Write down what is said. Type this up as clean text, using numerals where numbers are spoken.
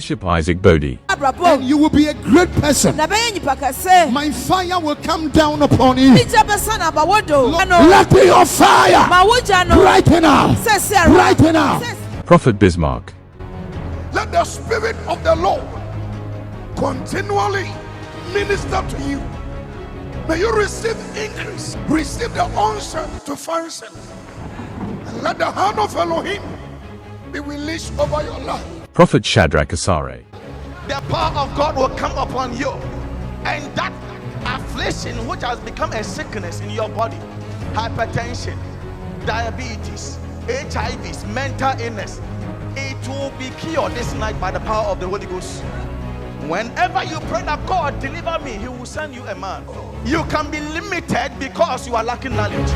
Bishop Isaac Bodie. And you will be a great person. My fire will come down upon you. Let your fire right now. Right now. Prophet Bismarck. Let the Spirit of the Lord continually minister to you. May you receive increase, receive the unction to function, and let the hand of Elohim be released over your life. Prophet Shadrack Asare. The power of God will come upon you, and that affliction which has become a sickness in your body, hypertension, diabetes, HIV, mental illness, it will be cured this night by the power of the Holy Ghost. Whenever you pray that God deliver me, He will send you a man. You can be limited because you are lacking knowledge.